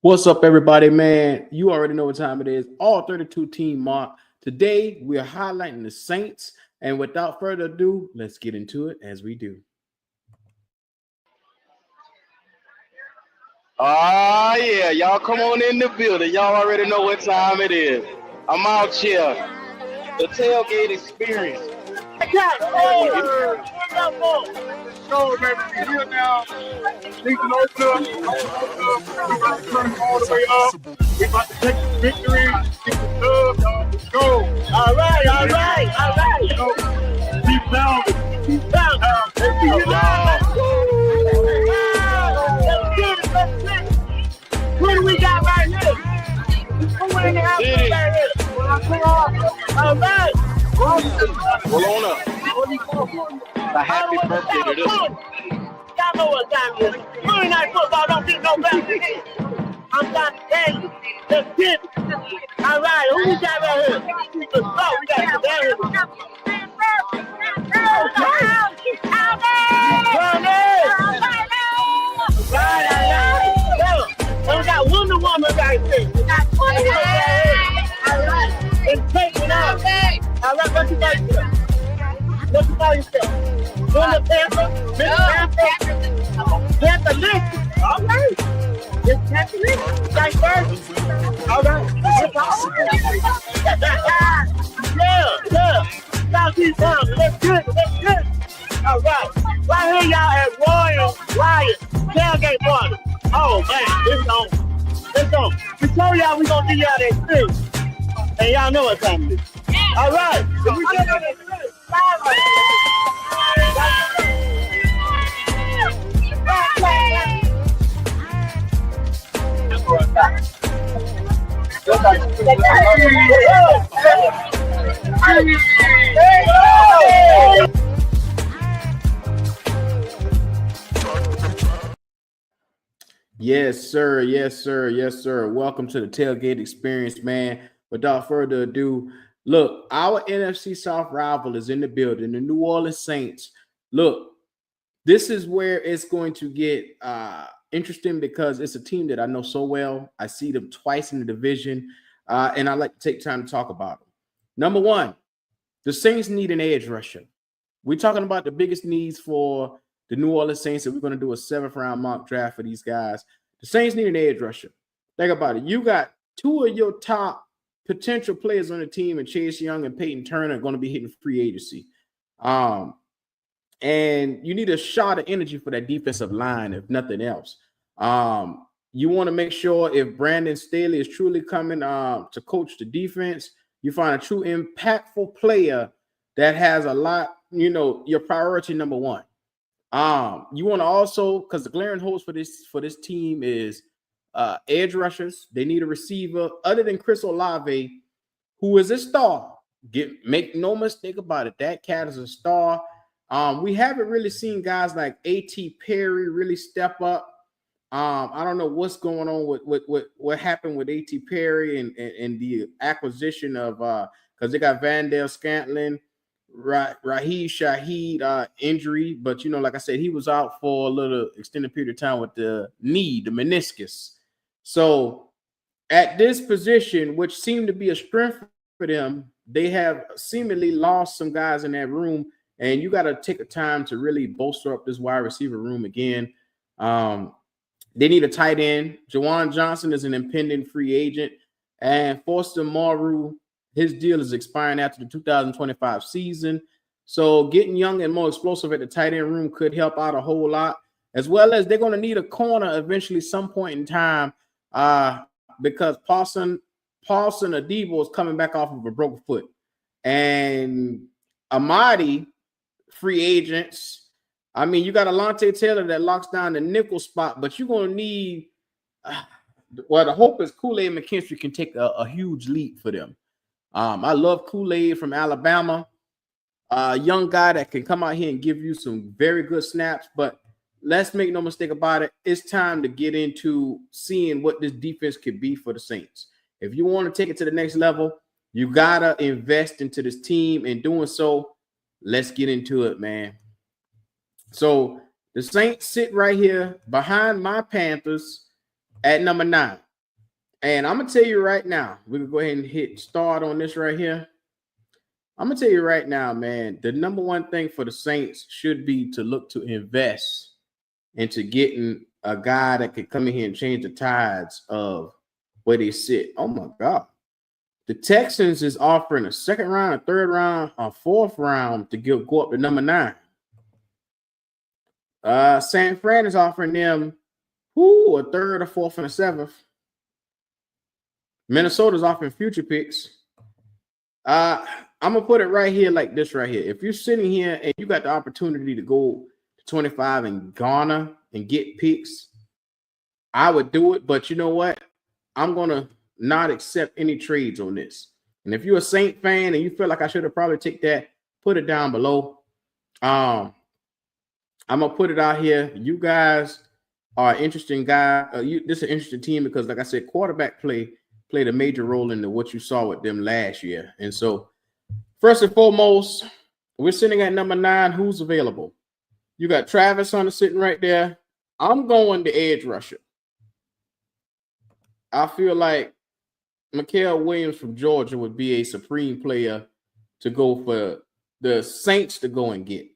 What's up, everybody, man? You already know what time it is. All 32 team mark. Today, we are highlighting the Saints. And without further ado, let's get into it as we do. Oh, yeah. Y'all come on in the building. Y'all already know what time it is. I'm out here. The tailgate experience. Show, baby, we here now. Things are all good. We about to turn it all the way up. We about to take the victory. Get the dub, y'all. Let's go. All right. You know, keep down. Keep down. Let's go, y'all. Let's get it. What do we got right here? Who in the house right here? All right. Roll on up. A happy birthday to this one. Y'all know what time it is. Monday Night Football don't get no better than this. I'm trying to tell you. Let's get it. All right, who we got right here? Let's go. We got some down here. We got Wonder Woman right there. All right. It's taking out. All right, what you got yourself? What you call yourself? Wonder Panther? Miss Panther? Panther Lynch. All right. It's Panther Lynch. Like first. All right. Yeah. Southeast Town. Let's get it. All right. Right here, y'all at Royal Riot Tailgate Party. Oh, man. It's on. We told y'all we gonna give y'all that thing. And y'all know what time it is. All right. If we get on that thing, Yes, sir. Welcome to the tailgate experience, man. Without further ado, look, our NFC South rival is in the building, the New Orleans Saints. Look, this is where it's going to get interesting because it's a team that I know so well. I see them twice in the division, and I like to take time to talk about them. Number one, the Saints need an edge rusher. We're talking about the biggest needs for the New Orleans Saints, and we're going to do a 7th-round mock draft for these guys. The Saints need an edge rusher. Think about it. You got two of your top potential players on the team, and Chase Young and Peyton Turner are going to be hitting free agency. And you need a shot of energy for that defensive line, if nothing else. You want to make sure if Brandon Staley is truly coming to coach the defense, you find a true impactful player that has a lot, your priority number one. You want to also, because the glaring holes for this team is edge rushers. They need a receiver other than Chris Olave, who is a star. Make no mistake about it. That cat is a star. We haven't really seen guys like A.T. Perry really step up. I don't know what's going on with what happened with A.T. Perry and the acquisition of because they got Vandale Scantling, Raheem Shaheed injury, but like I said, he was out for a little extended period of time with the knee, the meniscus. So at this position, which seemed to be a strength for them, they have seemingly lost some guys in that room, and you got to take a time to really bolster up this wide receiver room again. They need a tight end. Jawan Johnson is an impending free agent, and Foster Moreau, his deal is expiring after the 2025 season. So getting young and more explosive at the tight end room could help out a whole lot, as well as they're going to need a corner eventually some point in time because Paulson Adebo is coming back off of a broken foot. And Amadi, free agents, I mean, you got Alontae Taylor that locks down the nickel spot, but you're going to need the hope is Kool-Aid McKinstry can take a huge leap for them. I love Kool-Aid from Alabama, a young guy that can come out here and give you some very good snaps. But let's make no mistake about it. It's time to get into seeing what this defense could be for the Saints. If you want to take it to the next level, you got to invest into this team. And doing so, let's get into it, man. So the Saints sit right here behind my Panthers at number 9. And I'm gonna tell you right now, we can go ahead and hit start on this right here. I'm gonna tell you right now, man, the number one thing for the Saints should be to look to invest into getting a guy that could come in here and change the tides of where they sit. Oh my God. The Texans is offering a second round, a third round, a fourth round to go up to number 9. San Fran is offering them a third, a fourth, and a seventh. Minnesota's offering future picks. I'm gonna put it right here like this right here. If you're sitting here and you got the opportunity to go to 25 and garner and get picks, I would do it. But you know what? I'm gonna not accept any trades on this. And if you're a Saint fan and you feel like I should have probably take that, put it down below. I'm gonna put it out here. You guys are an interesting guy. This is an interesting team because, like I said, quarterback played a major role in what you saw with them last year. And so, first and foremost, we're sitting at number 9. Who's available? You got Travis Hunter sitting right there. I'm going to edge rusher. I feel like Mikael Williams from Georgia would be a supreme player to go for the Saints to go and get.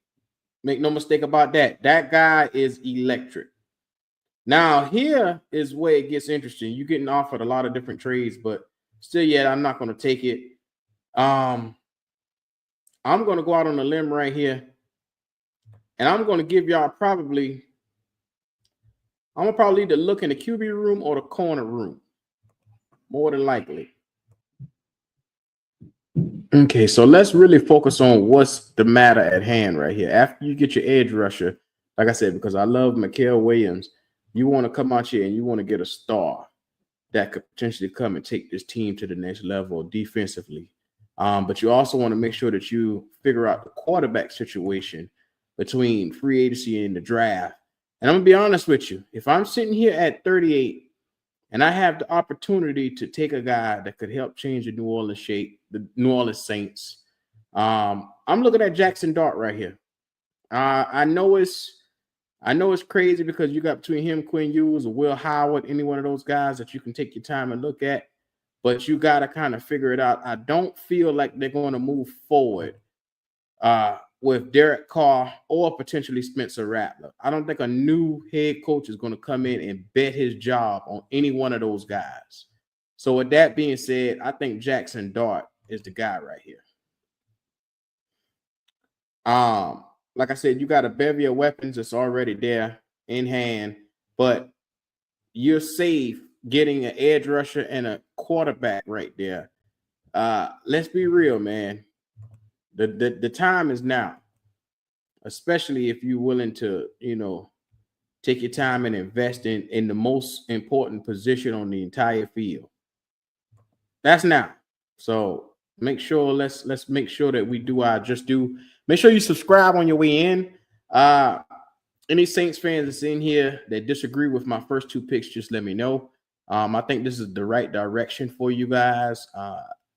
Make no mistake about that. That guy is electric. Now, here is where it gets interesting. You're getting offered a lot of different trades, but still yet, I'm not going to take it. I'm going to go out on a limb right here, and I'm going to give y'all probably either look in the QB room or the corner room, more than likely. Okay, so let's really focus on what's the matter at hand right here. After you get your edge rusher, like I said, because I love Mikael Williams, you want to come out here and you want to get a star that could potentially come and take this team to the next level defensively. But you also want to make sure that you figure out the quarterback situation between free agency and the draft. And I'm going to be honest with you. If I'm sitting here at 38 and I have the opportunity to take a guy that could help change the New Orleans Saints, I'm looking at Jackson Dart right here. I know it's crazy because you got between him, Quinn Ewers, or Will Howard, any one of those guys that you can take your time and look at, but you got to kind of figure it out. I don't feel like they're going to move forward with Derek Carr or potentially Spencer Rattler. I don't think a new head coach is going to come in and bet his job on any one of those guys. So with that being said, I think Jackson Dart is the guy right here. Like I said, you got a bevy of weapons that's already there in hand, but you're safe getting an edge rusher and a quarterback right there. Let's be real, man. The time is now, especially if you're willing to, take your time and invest in the most important position on the entire field. That's now. So make sure let's make sure that we do our just do. Make sure you subscribe on your way in. Any Saints fans that's in here that disagree with my first 2 picks, just let me know. I think this is the right direction for you guys,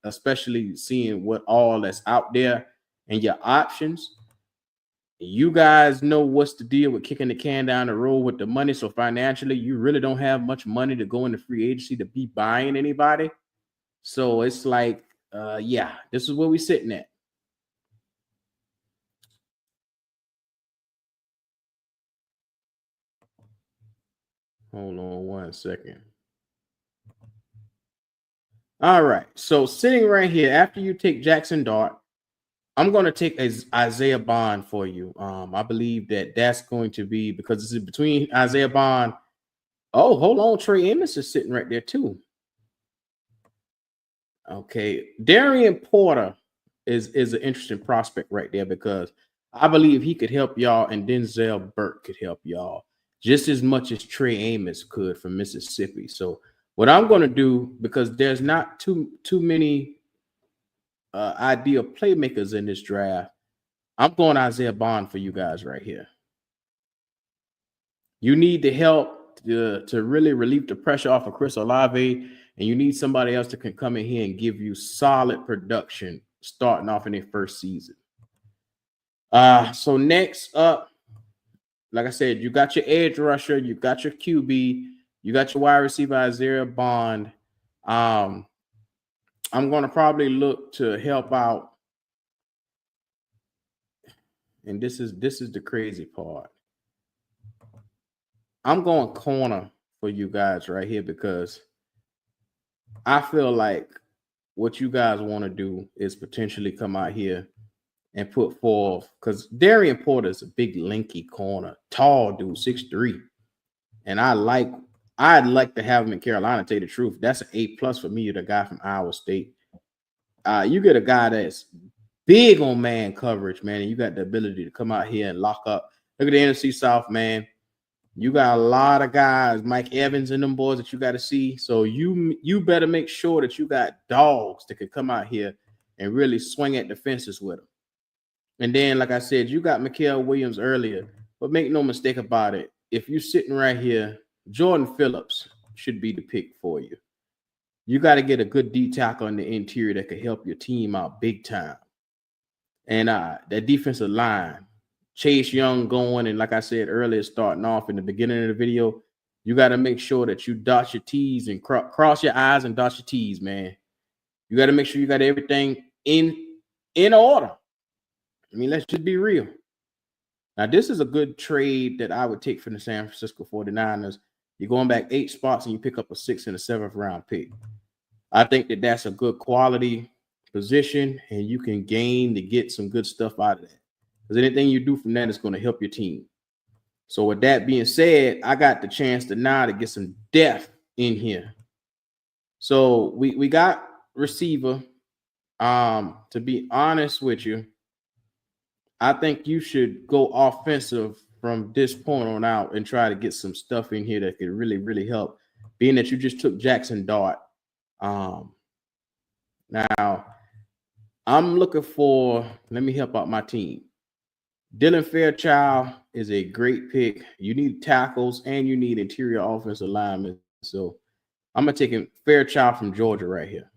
especially seeing what all that's out there and your options. You guys know what's the deal with kicking the can down the road with the money. So financially, you really don't have much money to go into free agency to be buying anybody. So it's like, this is where we're sitting at. Hold on 1 second. All right. So sitting right here, after you take Jackson Dart, I'm going to take Isaiah Bond for you. I believe that's going to be because this is between Isaiah Bond. Oh, hold on. Trey Amos is sitting right there too. Okay. Darian Porter is an interesting prospect right there because I believe he could help y'all and Denzel Burke could help y'all just as much as Trey Amos could from Mississippi. So what I'm going to do, because there's not too many ideal playmakers in this draft, I'm going Isaiah Bond for you guys right here. You need the help to really relieve the pressure off of Chris Olave, and you need somebody else that can come in here and give you solid production starting off in their first season. So next up, like I said, you got your edge rusher, you got your QB, you got your wide receiver Isaiah Bond. I'm going to probably look to help out. And this is the crazy part. I'm going corner for you guys right here because I feel like what you guys want to do is potentially come out here and put forth, because Darian Porter is a big, lanky corner, tall dude, 6'3". And I'd like to have him in Carolina, tell you the truth. That's an A+ for me, the guy from Iowa State. You get a guy that's big on man coverage, man, and you got the ability to come out here and lock up. Look at the NFC South, man. You got a lot of guys, Mike Evans and them boys that you got to see. So you better make sure that you got dogs that can come out here and really swing at the fences with them. And then, like I said, you got Mikael Williams earlier, but make no mistake about it. If you're sitting right here, Jordan Phillips should be the pick for you. You got to get a good D tackle on the interior that could help your team out big time. And that defensive line, Chase Young going, and like I said earlier, starting off in the beginning of the video, you got to make sure that you dot your T's and cross your I's and dot your T's, man. You got to make sure you got everything in order. I mean, let's just be real. Now, this is a good trade that I would take from the San Francisco 49ers. You're going back 8 spots and you pick up a 6th and a 7th round pick. I think that that's a good quality position, and you can gain to get some good stuff out of that. Because anything you do from that is going to help your team. So with that being said, I got the chance to get some depth in here. So we got receiver. To be honest with you, I think you should go offensive from this point on out and try to get some stuff in here that could really, really help, being that you just took Jackson Dart. Now, I'm looking for, let me help out my team. Dylan Fairchild is a great pick. You need tackles and you need interior offensive linemen. So I'm going to take Fairchild from Georgia right here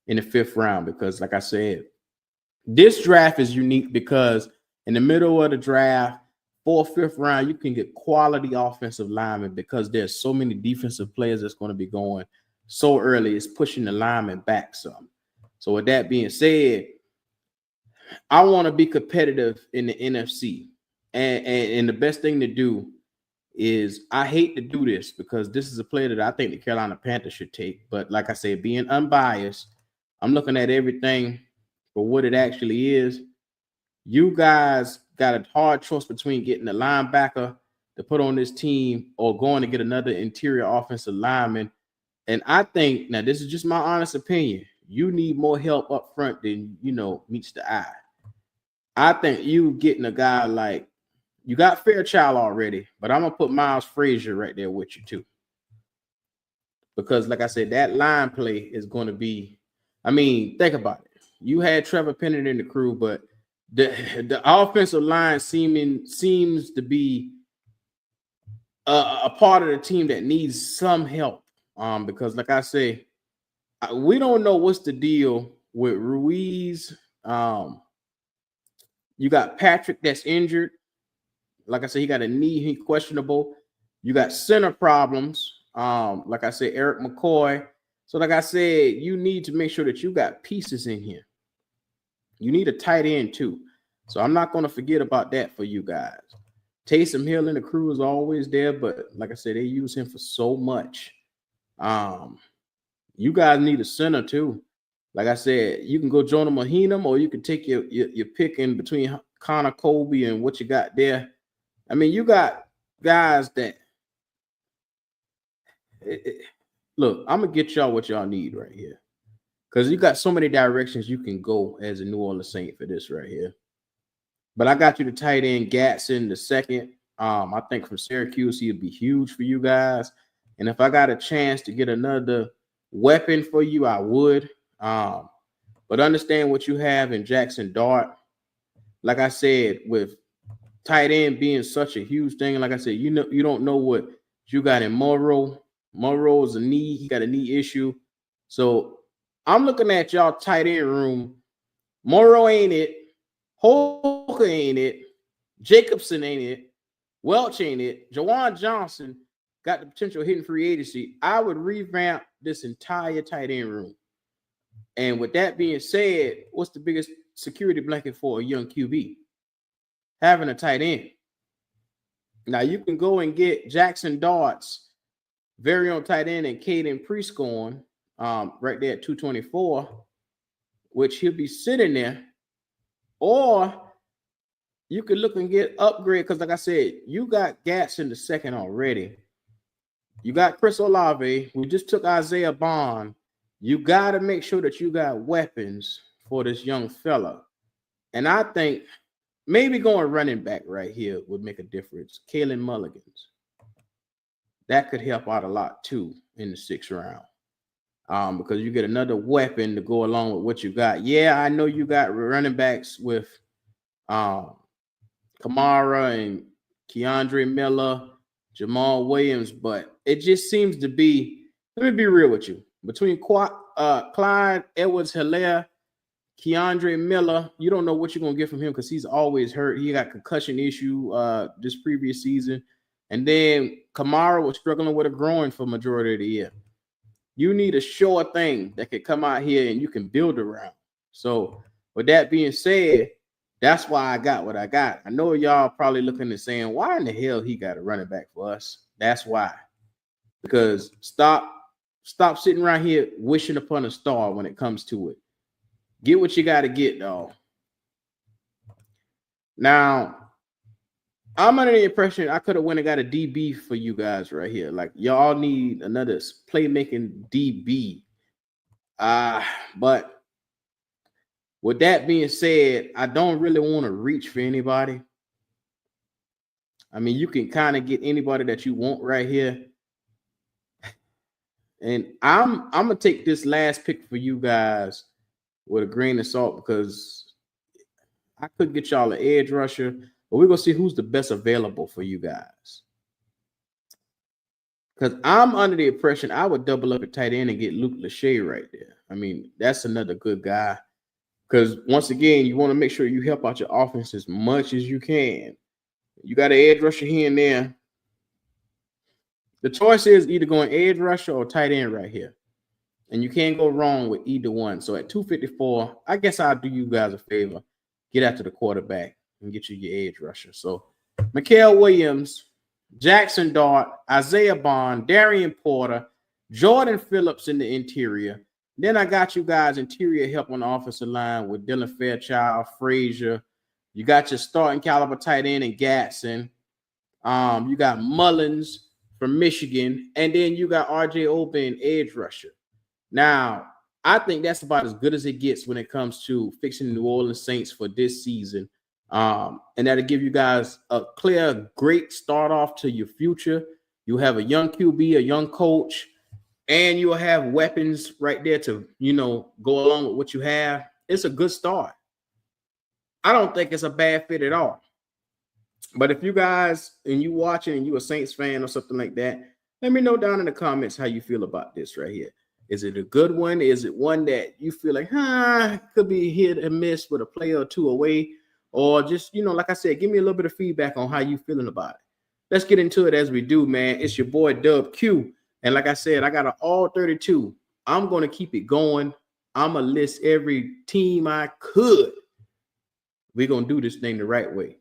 in the 5th round because, like I said, this draft is unique because in the middle of the draft, 4th, 5th round, you can get quality offensive linemen because there's so many defensive players that's going to be going so early. It's pushing the linemen back some. So with that being said, I want to be competitive in the NFC. And the best thing to do is, I hate to do this because this is a player that I think the Carolina Panthers should take. But like I said, being unbiased, I'm looking at everything for what it actually is. You guys got a hard choice between getting a linebacker to put on this team or going to get another interior offensive lineman. And I think, now this is just my honest opinion, you need more help up front than, meets the eye. I think you getting a guy like, you got Fairchild already, but I'm going to put Miles Frazier right there with you too. Because like I said, that line play is going to be, think about it. You had Trevor Penning in the crew, but the offensive line seems to be a part of the team that needs some help. Because like I say, we don't know what's the deal with Ruiz. You got Patrick that's injured. Like I said, he got a knee, he questionable. You got center problems. Like I said, Eric McCoy. So like I said, you need to make sure that you got pieces in here. You need a tight end too. So I'm not going to forget about that for you guys. Taysom Hill and the crew is always there, but like I said, they use him for so much. You guys need a center too. Like I said, you can go Jonah Mahinum, or you can take your pick in between Connor Colby and what you got there. You got guys that look, I'm going to get y'all what y'all need right here. Because you got so many directions you can go as a New Orleans Saint for this right here. But I got you the tight end Gatson the second. I think from Syracuse, he'll be huge for you guys. And if I got a chance to get another weapon for you, I would. But understand what you have in Jackson Dart. Like I said, with tight end being such a huge thing, like I said, you don't know what you got in Morrow. Morrow is a knee. He got a knee issue. So I'm looking at y'all tight end room. Morrow ain't it. Holker ain't it. Jacobson ain't it. Welch ain't it. Jawan Johnson got the potential hitting free agency, I would revamp this entire tight end room. And with that being said, what's the biggest security blanket for a young QB? Having a tight end. Now you can go and get Jackson Dart's very own tight end and Caden Prescorn right there at 224, which he'll be sitting there. Or you could look and get upgrade because, like I said, you got Gats in the second already. You got Chris Olave. We just took Isaiah Bond. You got to make sure that you got weapons for this young fella. And I think maybe going running back right here would make a difference. Kalen Mulligans. That could help out a lot too in the 6th round. Because you get another weapon to go along with what you got. Yeah, I know you got running backs with Kamara and Keandre Miller, Jamal Williams, but it just seems to be, let me be real with you, between Clyde Edwards-Helaire, Keandre Miller, you don't know what you're going to get from him because he's always hurt. He got concussion issue this previous season. And then Kamara was struggling with a groin for majority of the year. You need a sure thing that can come out here and you can build around. So with that being said, that's why I got what I got. I know y'all probably looking and saying, why in the hell he got a running back for us? That's why. Because stop sitting right here wishing upon a star when it comes to it. Get what you got to get, dog. Now, I'm under the impression I could have went and got a DB for you guys right here. Like, y'all need another playmaking DB. But with that being said, I don't really want to reach for anybody. I mean, you can kind of get anybody that you want right here. And I'm going to take this last pick for you guys with a grain of salt because I could get y'all an edge rusher, but we're going to see who's the best available for you guys. Because I'm under the impression I would double up at tight end and get Luke Lachey right there. I mean, that's another good guy. Because once again, you want to make sure you help out your offense as much as you can. You got an edge rusher here and there. The choice is either going edge rusher or tight end right here. And you can't go wrong with either one. So at 254, I guess I'll do you guys a favor. Get after the quarterback and get you your edge rusher. So Mikael Williams, Jackson Dart, Isaiah Bond, Darian Porter, Jordan Phillips in the interior. Then I got you guys interior help on the offensive line with Dylan Fairchild, Frazier. You got your starting caliber tight end in Gatson. You got Mullins from Michigan. And then you got R.J. Oben, edge rusher. Now, I think that's about as good as it gets when it comes to fixing the New Orleans Saints for this season. And that'll give you guys a clear, great start off to your future. You have a young QB, a young coach, and you'll have weapons right there to, go along with what you have. It's a good start. I don't think it's a bad fit at all. But if you guys, and you watching and you a Saints fan or something like that, let me know down in the comments how you feel about this right here. Is it a good one? Is it one that you feel like, could be hit and miss with a player or two away? Or just, like I said, give me a little bit of feedback on how you feeling about it. Let's get into it as we do, man. It's your boy Dub Q. And like I said, I got an all 32. I'm going to keep it going. I'm going to list every team I could. We're going to do this thing the right way.